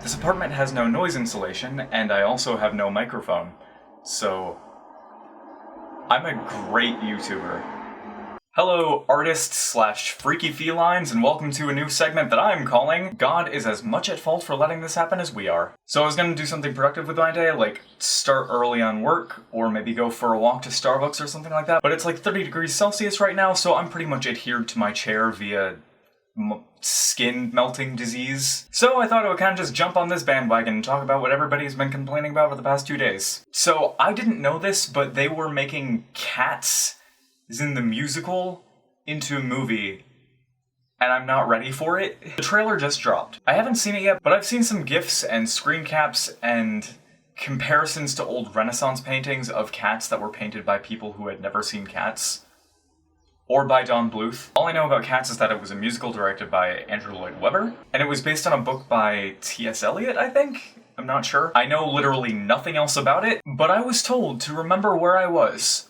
This apartment has no noise insulation, and I also have no microphone. So, I'm a great YouTuber. Hello, artists/freaky felines, and welcome to a new segment that I'm calling God is as much at fault for letting this happen as we are. So I was gonna do something productive with my day, like start early on work, or maybe go for a walk to Starbucks or something like that, but it's like 30 degrees Celsius right now, so I'm pretty much adhered to my chair via skin melting disease. So I thought I would kind of just jump on this bandwagon and talk about what everybody's been complaining about for the past 2 days. So I didn't know this, but they were making Cats, as in the musical, into a movie, and I'm not ready for it. The trailer just dropped. I haven't seen it yet, but I've seen some GIFs and screen caps and comparisons to old Renaissance paintings of cats that were painted by people who had never seen Cats. Or by Don Bluth. All I know about Cats is that it was a musical directed by Andrew Lloyd Webber, and it was based on a book by T.S. Eliot, I think? I'm not sure. I know literally nothing else about it, but I was told to remember where I was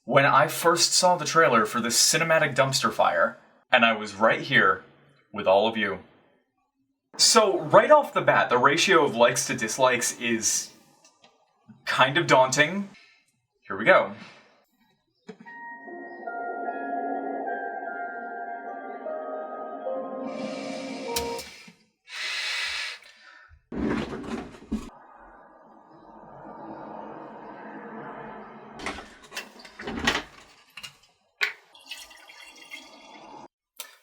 when I first saw the trailer for this cinematic dumpster fire, and I was right here with all of you. So, right off the bat, the ratio of likes to dislikes is kind of daunting. Here we go.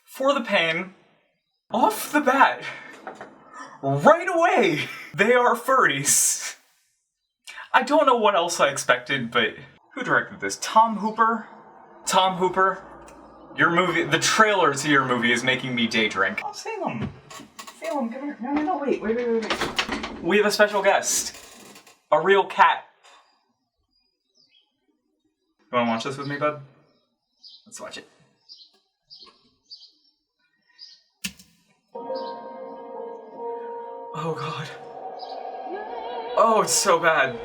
For the pain, off the bat, right away, they are furries. I don't know what else I expected, but who directed this? Tom Hooper? Tom Hooper, your movie, the trailer to your movie is making me day drink. Oh, Salem. Salem, come here. No, wait. We have a special guest. A real cat. You wanna watch this with me, bud? Let's watch it. Oh god. Oh, it's so bad.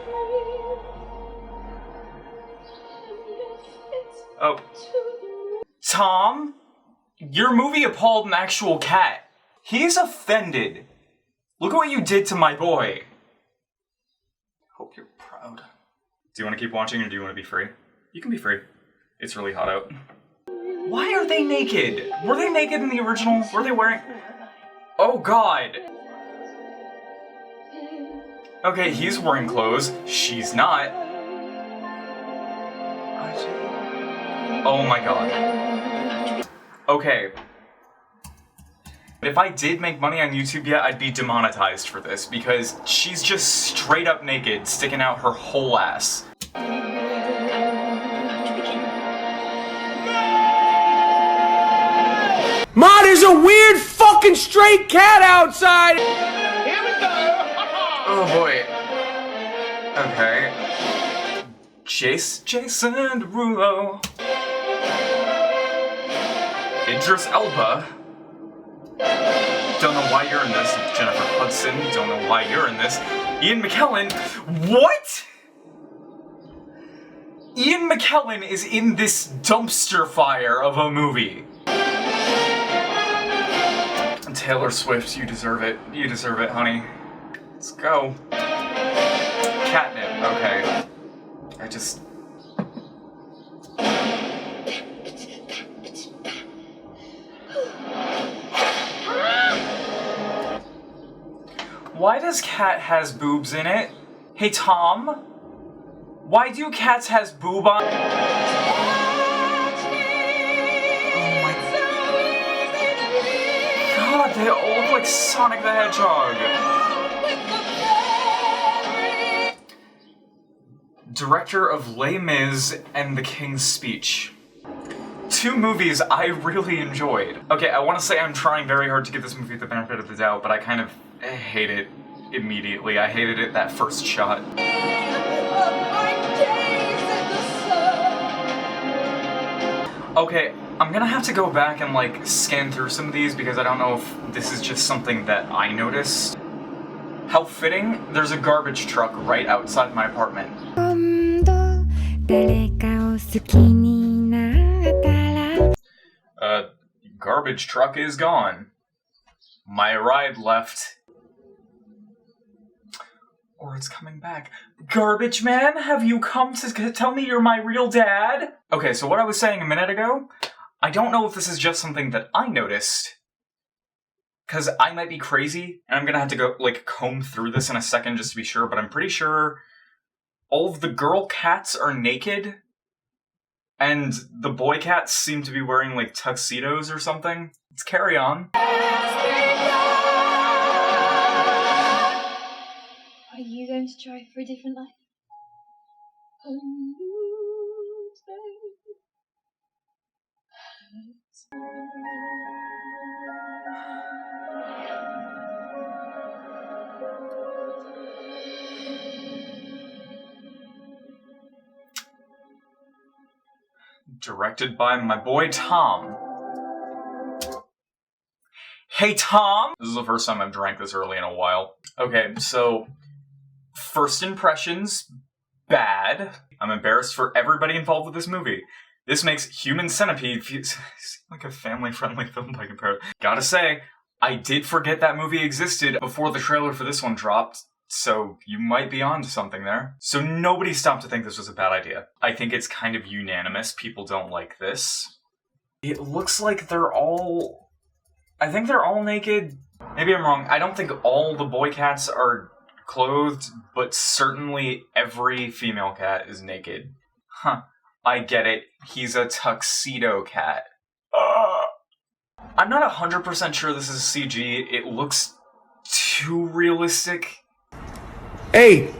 Oh. Tom? Your movie appalled an actual cat. He's offended. Look at what you did to my boy. Hope you're proud. Do you want to keep watching or do you want to be free? You can be free. It's really hot out. Why are they naked? Were they naked in the original? Were they wearing... Oh god! Okay, he's wearing clothes. She's not. Oh my god. Okay. If I did make money on YouTube yet, I'd be demonetized for this, because she's just straight up naked, sticking out her whole ass. Ma, there's a weird fucking stray cat outside! Here we go! Oh boy. Okay. Jason Derulo. Idris Elba. Don't know why you're in this. Jennifer Hudson. Don't know why you're in this. Ian McKellen. What? Ian McKellen is in this dumpster fire of a movie. Taylor Swift, you deserve it. You deserve it, honey. Let's go. Catnip, okay. I just... Why does cat has boobs in it? Hey, Tom? Why do cats has boob on? God, they all look like Sonic the Hedgehog. Director of Les Mis and The King's Speech. 2 movies I really enjoyed. Okay, I want to say I'm trying very hard to give this movie the benefit of the doubt, but I kind of hate it immediately. I hated it that first shot. Okay, I'm gonna have to go back and like scan through some of these because I don't know if this is just something that I noticed. How fitting, there's a garbage truck right outside my apartment. Garbage truck is gone. My ride left. Or it's coming back. Garbage man, have you come to tell me you're my real dad? Okay, so what I was saying a minute ago, I don't know if this is just something that I noticed, because I might be crazy, and I'm gonna have to go, like, comb through this in a second just to be sure, but I'm pretty sure all of the girl cats are naked, and the boy cats seem to be wearing, like, tuxedos or something. Let's carry on. Are you going to try for a different life? Directed by my boy Tom. Hey Tom! This is the first time I've drank this early in a while. Okay, so first impressions, bad. I'm embarrassed for everybody involved with this movie. This makes Human Centipede feel like a family-friendly film by comparison. Gotta say, I did forget that movie existed before the trailer for this one dropped, so you might be onto something there. So nobody stopped to think this was a bad idea. I think it's kind of unanimous. People don't like this. It looks like they're all... I think they're all naked. Maybe I'm wrong. I don't think all the boy cats are clothed, but certainly every female cat is naked. Huh. I get it. He's a tuxedo cat. I'm not 100% sure this is CG. It looks too realistic. Hey,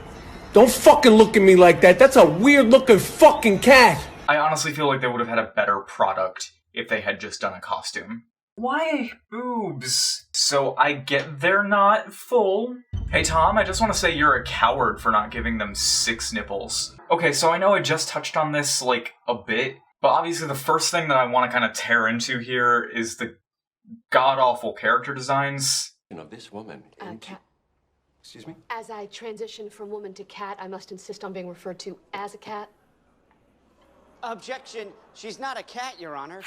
don't fucking look at me like that. That's a weird looking fucking cat. I honestly feel like they would have had a better product if they had just done a costume. Why boobs? So I get they're not full. Hey Tom, I just want to say you're a coward for not giving them 6 nipples. Okay, so I know I just touched on this, like, a bit, but obviously the first thing that I want to kind of tear into here is the god-awful character designs. Of this woman. Cat. Excuse me? As I transition from woman to cat, I must insist on being referred to as a cat. Objection. She's not a cat, Your Honor.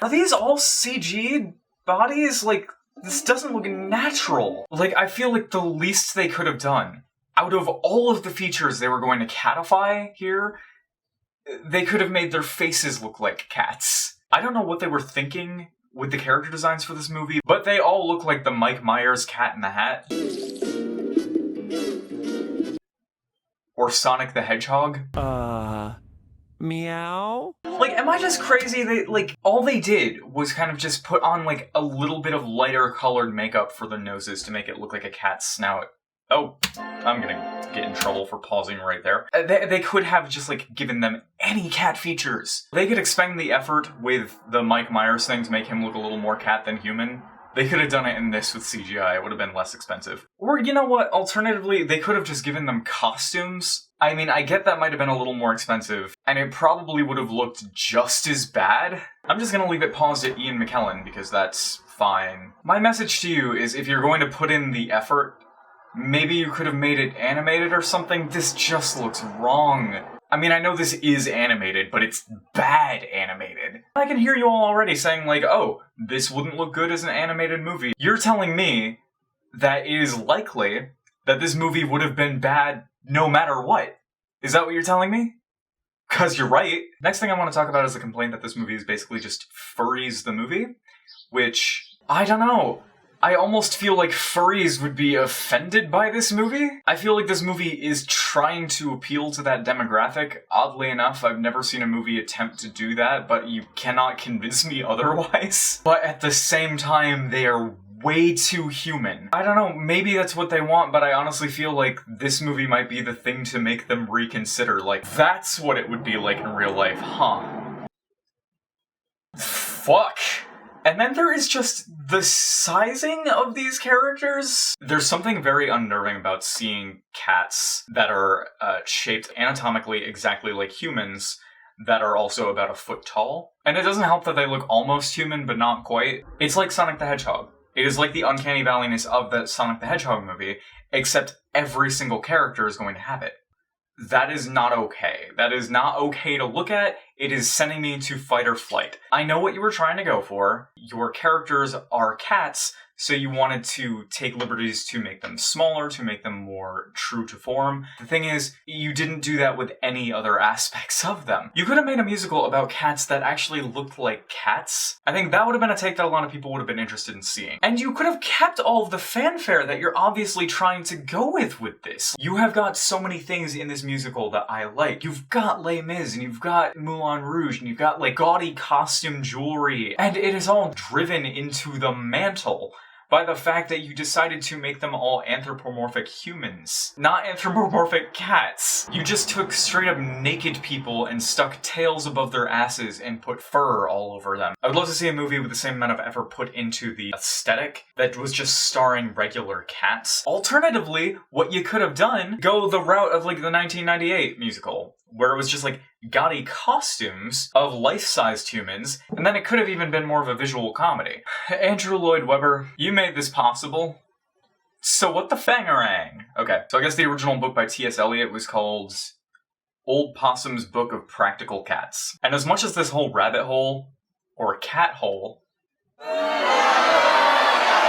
Are these all CG bodies? Like, this doesn't look natural. Like, I feel like the least they could have done, out of all of the features they were going to catify here, they could have made their faces look like cats. I don't know what they were thinking with the character designs for this movie, but they all look like the Mike Myers Cat in the Hat. Or Sonic the Hedgehog. Meow? Like, am I just crazy? All they did was kind of just put on, like, a little bit of lighter colored makeup for the noses to make it look like a cat's snout. Oh, I'm gonna get in trouble for pausing right there. They could have just, like, given them any cat features. They could expend the effort with the Mike Myers thing to make him look a little more cat than human. They could have done it in this with CGI. It would have been less expensive. Or, you know what? Alternatively, they could have just given them costumes. I mean, I get that might have been a little more expensive, and it probably would have looked just as bad. I'm just gonna leave it paused at Ian McKellen, because that's fine. My message to you is, if you're going to put in the effort, maybe you could have made it animated or something. This just looks wrong. I mean, I know this is animated, but it's bad animated. I can hear you all already saying, like, oh, this wouldn't look good as an animated movie. You're telling me that it is likely that this movie would have been bad no matter what. Is that what you're telling me? 'Cause you're right. Next thing I want to talk about is the complaint that this movie is basically just furries the movie, which, I don't know. I almost feel like furries would be offended by this movie. I feel like this movie is trying to appeal to that demographic. Oddly enough, I've never seen a movie attempt to do that, but you cannot convince me otherwise. But at the same time, they are way too human. I don't know, maybe that's what they want, but I honestly feel like this movie might be the thing to make them reconsider. Like, that's what it would be like in real life, huh? Fuck. And then there is just the sizing of these characters. There's something very unnerving about seeing cats that are shaped anatomically exactly like humans that are also about a foot tall. And it doesn't help that they look almost human, but not quite. It's like Sonic the Hedgehog. It is like the uncanny valleyness of the Sonic the Hedgehog movie, except every single character is going to have it. That is not okay. That is not okay to look at. it is sending me into fight or flight. I know what you were trying to go for. Your characters are cats, so you wanted to take liberties to make them smaller, to make them more true to form. The thing is, you didn't do that with any other aspects of them. You could have made a musical about cats that actually looked like cats. I think that would have been a take that a lot of people would have been interested in seeing. And you could have kept all of the fanfare that you're obviously trying to go with this. You have got so many things in this musical that I like. You've got Les Mis, and you've got Moulin Rouge, and you've got like gaudy costume jewelry, and it is all driven into the mantle by the fact that you decided to make them all anthropomorphic humans, not anthropomorphic cats. You just took straight up naked people and stuck tails above their asses and put fur all over them. I would love to see a movie with the same amount of effort put into the aesthetic that was just starring regular cats. Alternatively, what you could have done, go the route of like the 1998 musical, where it was just like gaudy costumes of life-sized humans, and then it could have even been more of a visual comedy. Andrew Lloyd Webber, you made this possible. So what the fangarang? Okay, so I guess the original book by T.S. Eliot was called Old Possum's Book of Practical Cats. And as much as this whole rabbit hole, or cat hole,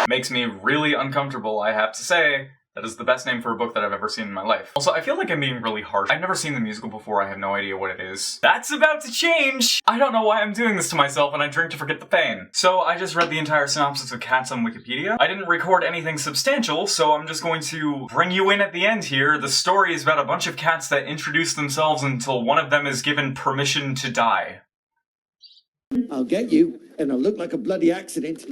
makes me really uncomfortable, I have to say, that is the best name for a book that I've ever seen in my life. Also, I feel like I'm being really harsh. I've never seen the musical before, I have no idea what it is. That's about to change! I don't know why I'm doing this to myself, and I drink to forget the pain. So I just read the entire synopsis of Cats on Wikipedia. I didn't record anything substantial, so I'm just going to bring you in at the end here. The story is about a bunch of cats that introduce themselves until one of them is given permission to die. I'll get you, and I'll look like a bloody accident.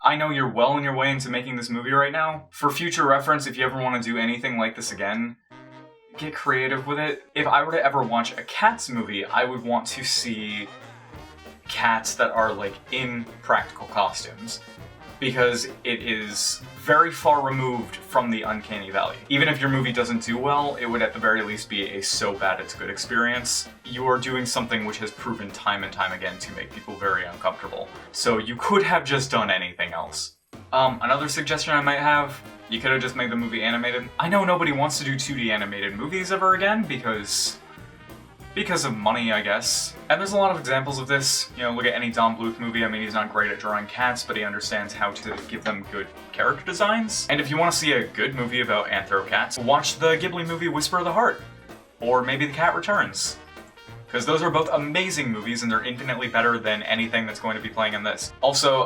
I know you're well on your way into making this movie right now. For future reference, if you ever want to do anything like this again, get creative with it. If I were to ever watch a Cats movie, I would want to see cats that are like in practical costumes, because it is very far removed from the uncanny valley. Even if your movie doesn't do well, it would at the very least be a so bad it's good experience. You are doing something which has proven time and time again to make people very uncomfortable. So you could have just done anything else. Another suggestion I might have, you could have just made the movie animated. I know nobody wants to do 2D animated movies ever again because of money, I guess. And there's a lot of examples of this. You know, look at any Don Bluth movie. I mean, he's not great at drawing cats, but he understands how to give them good character designs. And if you want to see a good movie about anthro cats, watch the Ghibli movie Whisper of the Heart. Or maybe The Cat Returns. Because those are both amazing movies, and they're infinitely better than anything that's going to be playing in this. Also,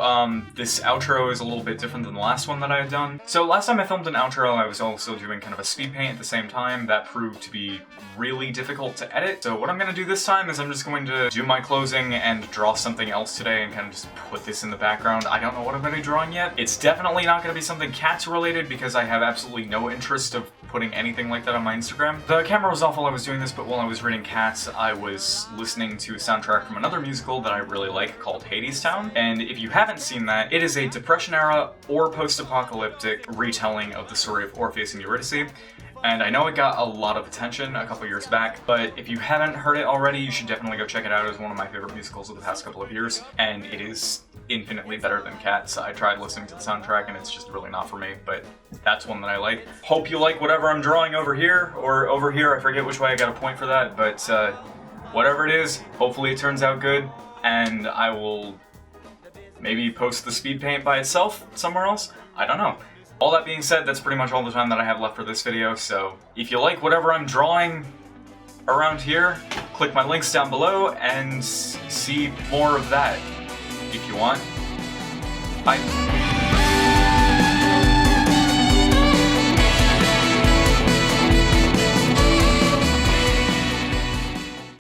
this outro is a little bit different than the last one that I had done. So last time I filmed an outro, I was also doing kind of a speed paint at the same time. That proved to be really difficult to edit. So what I'm going to do this time is I'm just going to do my closing and draw something else today and kind of just put this in the background. I don't know what I'm going to be drawing yet. It's definitely not going to be something cats related because I have absolutely no interest of putting anything like that on my Instagram. The camera was off while I was doing this, but while I was reading Cats, I was listening to a soundtrack from another musical that I really like called Hadestown. And if you haven't seen that, it is a Depression-era or post-apocalyptic retelling of the story of Orpheus and Eurydice. And I know it got a lot of attention a couple years back, but if you haven't heard it already, you should definitely go check it out. It was one of my favorite musicals of the past couple of years, and it is infinitely better than Cats. I tried listening to the soundtrack and it's just really not for me, but that's one that I like. Hope you like whatever I'm drawing over here, or over here, I forget which way I got a point for that, but whatever it is, hopefully it turns out good, and I will maybe post the speed paint by itself somewhere else. I don't know. All that being said, that's pretty much all the time that I have left for this video, so if you like whatever I'm drawing around here, click my links down below and see more of that if you want. Bye.